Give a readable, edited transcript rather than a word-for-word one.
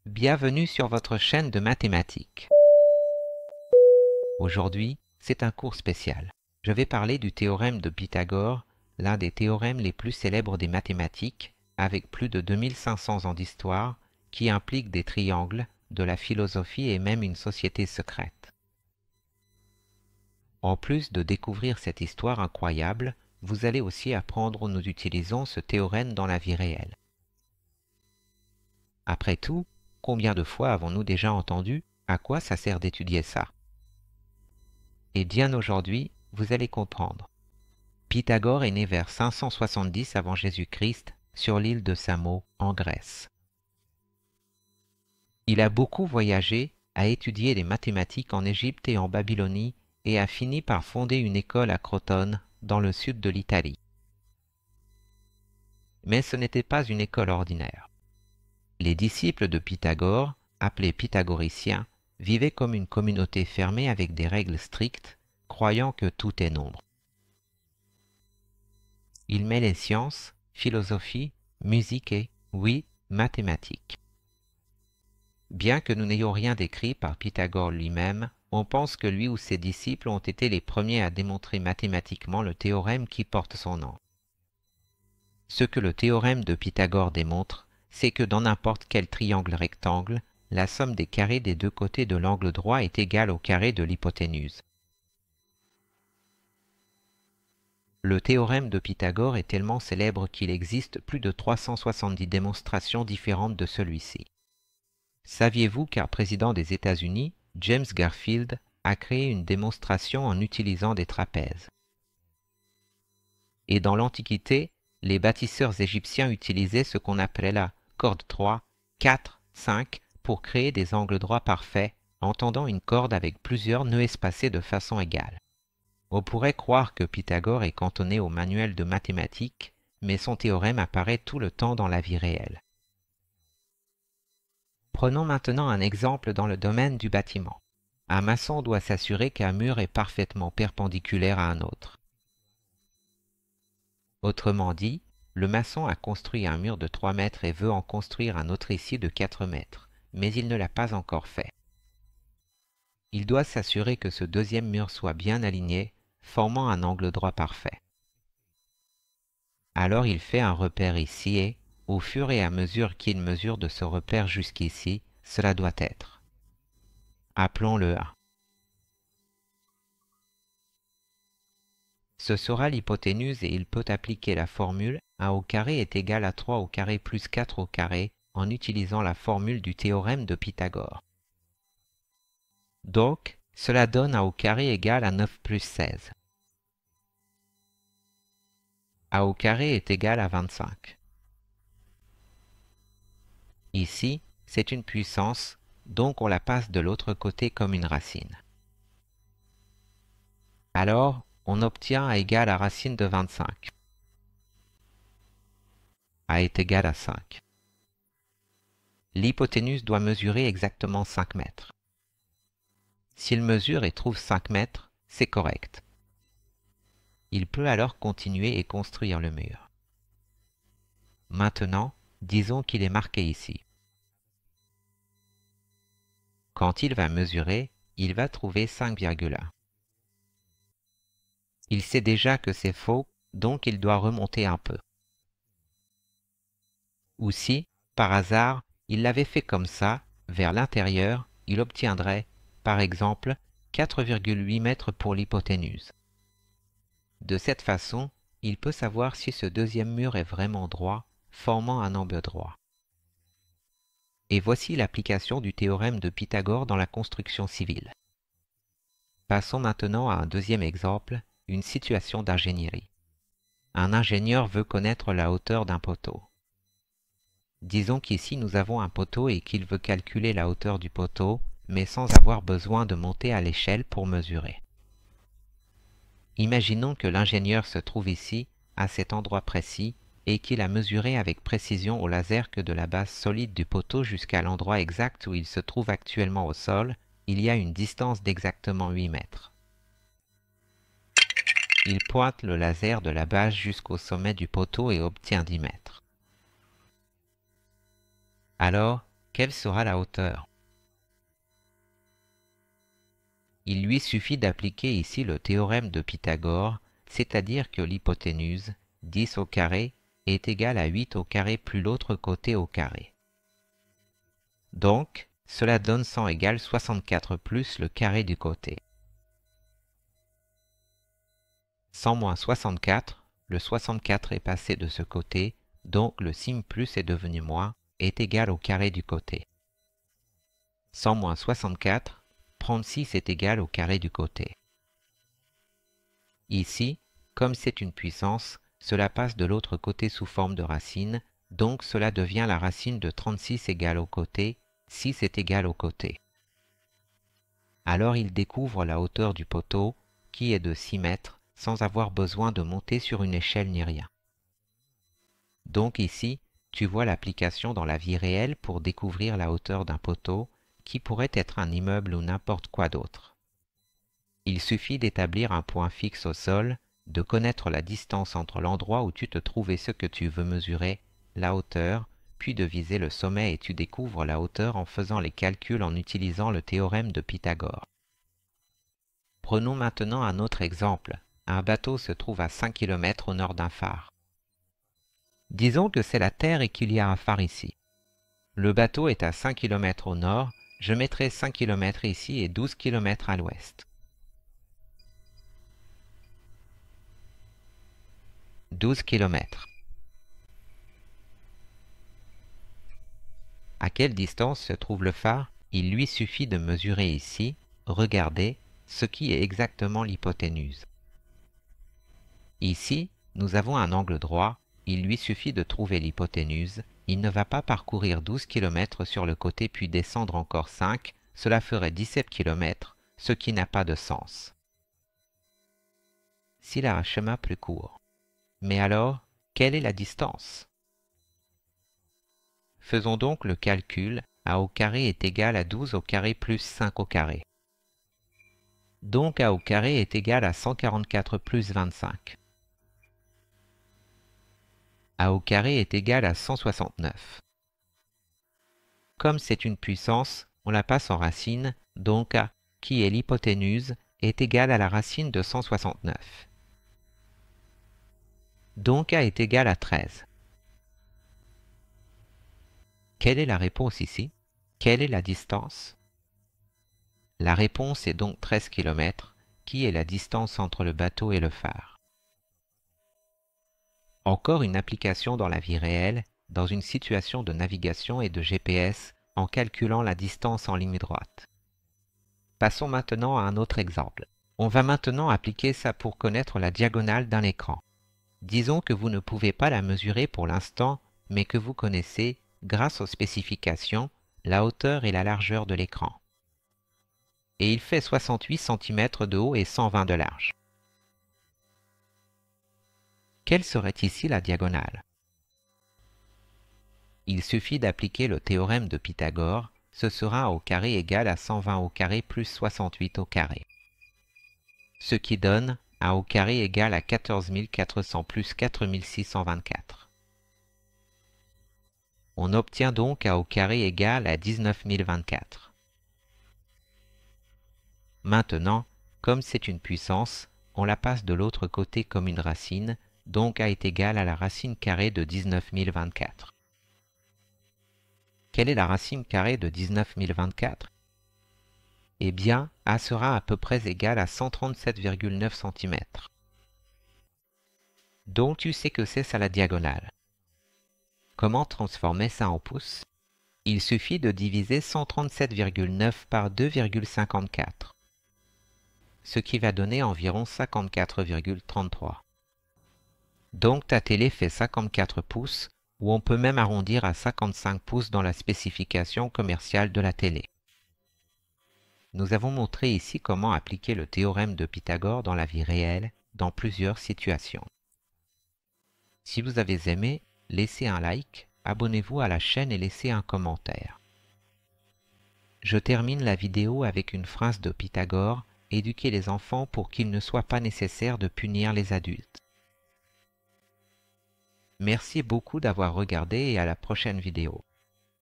Bienvenue sur votre chaîne de mathématiques. Aujourd'hui, c'est un cours spécial. Je vais parler du théorème de Pythagore, l'un des théorèmes les plus célèbres des mathématiques, avec plus de 2500 ans d'histoire, qui implique des triangles, de la philosophie et même une société secrète. En plus de découvrir cette histoire incroyable, vous allez aussi apprendre où nous utilisons ce théorème dans la vie réelle. Après tout, combien de fois avons-nous déjà entendu à quoi ça sert d'étudier ça? Eh bien aujourd'hui, vous allez comprendre. Pythagore est né vers 570 avant Jésus-Christ sur l'île de Samos, en Grèce. Il a beaucoup voyagé, a étudié les mathématiques en Égypte et en Babylonie et a fini par fonder une école à Crotone, dans le sud de l'Italie. Mais ce n'était pas une école ordinaire. Les disciples de Pythagore, appelés pythagoriciens, vivaient comme une communauté fermée avec des règles strictes, croyant que tout est nombre. Il met les sciences, philosophie, musique et, oui, mathématiques. Bien que nous n'ayons rien d'écrit par Pythagore lui-même, on pense que lui ou ses disciples ont été les premiers à démontrer mathématiquement le théorème qui porte son nom. Ce que le théorème de Pythagore démontre, c'est que dans n'importe quel triangle rectangle, la somme des carrés des deux côtés de l'angle droit est égale au carré de l'hypoténuse. Le théorème de Pythagore est tellement célèbre qu'il existe plus de 370 démonstrations différentes de celui-ci. Saviez-vous qu'un président des États-Unis, James Garfield, a créé une démonstration en utilisant des trapèzes? Et dans l'Antiquité, les bâtisseurs égyptiens utilisaient ce qu'on appelait la corde 3, 4, 5 pour créer des angles droits parfaits en tendant une corde avec plusieurs nœuds espacés de façon égale. On pourrait croire que Pythagore est cantonné au manuel de mathématiques, mais son théorème apparaît tout le temps dans la vie réelle. Prenons maintenant un exemple dans le domaine du bâtiment. Un maçon doit s'assurer qu'un mur est parfaitement perpendiculaire à un autre. Autrement dit, le maçon a construit un mur de 3 mètres et veut en construire un autre ici de 4 mètres, mais il ne l'a pas encore fait. Il doit s'assurer que ce deuxième mur soit bien aligné, formant un angle droit parfait. Alors il fait un repère ici et, au fur et à mesure qu'il mesure de ce repère jusqu'ici, cela doit être. Appelons-le A. Ce sera l'hypoténuse et il peut appliquer la formule A au carré est égal à 3 au carré plus 4 au carré en utilisant la formule du théorème de Pythagore. Donc, cela donne A au carré égal à 9 plus 16. A au carré est égal à 25. Ici, c'est une puissance, donc on la passe de l'autre côté comme une racine. Alors, on obtient A égale à racine de 25. A est égal à 5. L'hypoténuse doit mesurer exactement 5 mètres. S'il mesure et trouve 5 mètres, c'est correct. Il peut alors continuer et construire le mur. Maintenant, disons qu'il est marqué ici. Quand il va mesurer, il va trouver 5,1. Il sait déjà que c'est faux, donc il doit remonter un peu. Ou si, par hasard, il l'avait fait comme ça, vers l'intérieur, il obtiendrait, par exemple, 4,8 mètres pour l'hypoténuse. De cette façon, il peut savoir si ce deuxième mur est vraiment droit, formant un angle droit. Et voici l'application du théorème de Pythagore dans la construction civile. Passons maintenant à un deuxième exemple, une situation d'ingénierie. Un ingénieur veut connaître la hauteur d'un poteau. Disons qu'ici nous avons un poteau et qu'il veut calculer la hauteur du poteau, mais sans avoir besoin de monter à l'échelle pour mesurer. Imaginons que l'ingénieur se trouve ici, à cet endroit précis, et qu'il a mesuré avec précision au laser que de la base solide du poteau jusqu'à l'endroit exact où il se trouve actuellement au sol, il y a une distance d'exactement 8 mètres. Il pointe le laser de la base jusqu'au sommet du poteau et obtient 10 mètres. Alors, Quelle sera la hauteur? Il lui suffit d'appliquer ici le théorème de Pythagore, c'est-à-dire que l'hypoténuse, 10 au carré, est égale à 8 au carré plus l'autre côté au carré. Donc, cela donne 100 égale 64 plus le carré du côté. 100 moins 64, le 64 est passé de ce côté, donc le signe plus est devenu moins, est égal au carré du côté. 100 moins 64, 36 est égal au carré du côté. Ici, comme c'est une puissance, cela passe de l'autre côté sous forme de racine, donc cela devient la racine de 36 égale au côté, 6 est égal au côté. Alors il découvre la hauteur du poteau, qui est de 6 mètres, sans avoir besoin de monter sur une échelle ni rien. Donc ici, tu vois l'application dans la vie réelle pour découvrir la hauteur d'un poteau, qui pourrait être un immeuble ou n'importe quoi d'autre. Il suffit d'établir un point fixe au sol, de connaître la distance entre l'endroit où tu te trouves et ce que tu veux mesurer, la hauteur, puis de viser le sommet et tu découvres la hauteur en faisant les calculs en utilisant le théorème de Pythagore. Prenons maintenant un autre exemple. Un bateau se trouve à 5 km au nord d'un phare. Disons que c'est la Terre et qu'il y a un phare ici. Le bateau est à 5 km au nord, je mettrai 5 km ici et 12 km à l'ouest. 12 km. À quelle distance se trouve le phare? Il lui suffit de mesurer ici, regardez, ce qui est exactement l'hypoténuse. Ici, nous avons un angle droit, il lui suffit de trouver l'hypoténuse, il ne va pas parcourir 12 km sur le côté puis descendre encore 5, cela ferait 17 km, ce qui n'a pas de sens. S'il a un chemin plus court. Mais alors, quelle est la distance? Faisons donc le calcul, a au carré est égal à 12 au carré plus 5 au carré. Donc a au carré est égal à 144 plus 25. A au carré est égal à 169. Comme c'est une puissance, on la passe en racine, donc A, qui est l'hypoténuse, est égal à la racine de 169. Donc A est égal à 13. Quelle est la réponse ici? Quelle est la distance? La réponse est donc 13 km, qui est la distance entre le bateau et le phare. Encore une application dans la vie réelle, dans une situation de navigation et de GPS, en calculant la distance en ligne droite. Passons maintenant à un autre exemple. On va maintenant appliquer ça pour connaître la diagonale d'un écran. Disons que vous ne pouvez pas la mesurer pour l'instant, mais que vous connaissez, grâce aux spécifications, la hauteur et la largeur de l'écran. Et il fait 68 cm de haut et 120 de large. Quelle serait ici la diagonale? Il suffit d'appliquer le théorème de Pythagore, ce sera A au carré égal à 120 au carré plus 68 au carré. Ce qui donne A au carré égal à 14 400 plus 4 624. On obtient donc A au carré égal à 19 024. Maintenant, comme c'est une puissance, on la passe de l'autre côté comme une racine, donc A est égal à la racine carrée de 19 024. Quelle est la racine carrée de 19 024? Eh bien, A sera à peu près égal à 137,9 cm. Donc tu sais que c'est ça la diagonale. Comment transformer ça en pouces? Il suffit de diviser 137,9 par 2,54, ce qui va donner environ 54,33. Donc ta télé fait 54 pouces, ou on peut même arrondir à 55 pouces dans la spécification commerciale de la télé. Nous avons montré ici comment appliquer le théorème de Pythagore dans la vie réelle, dans plusieurs situations. Si vous avez aimé, laissez un like, abonnez-vous à la chaîne et laissez un commentaire. Je termine la vidéo avec une phrase de Pythagore, éduquer les enfants pour qu'il ne soit pas nécessaire de punir les adultes. Merci beaucoup d'avoir regardé et à la prochaine vidéo.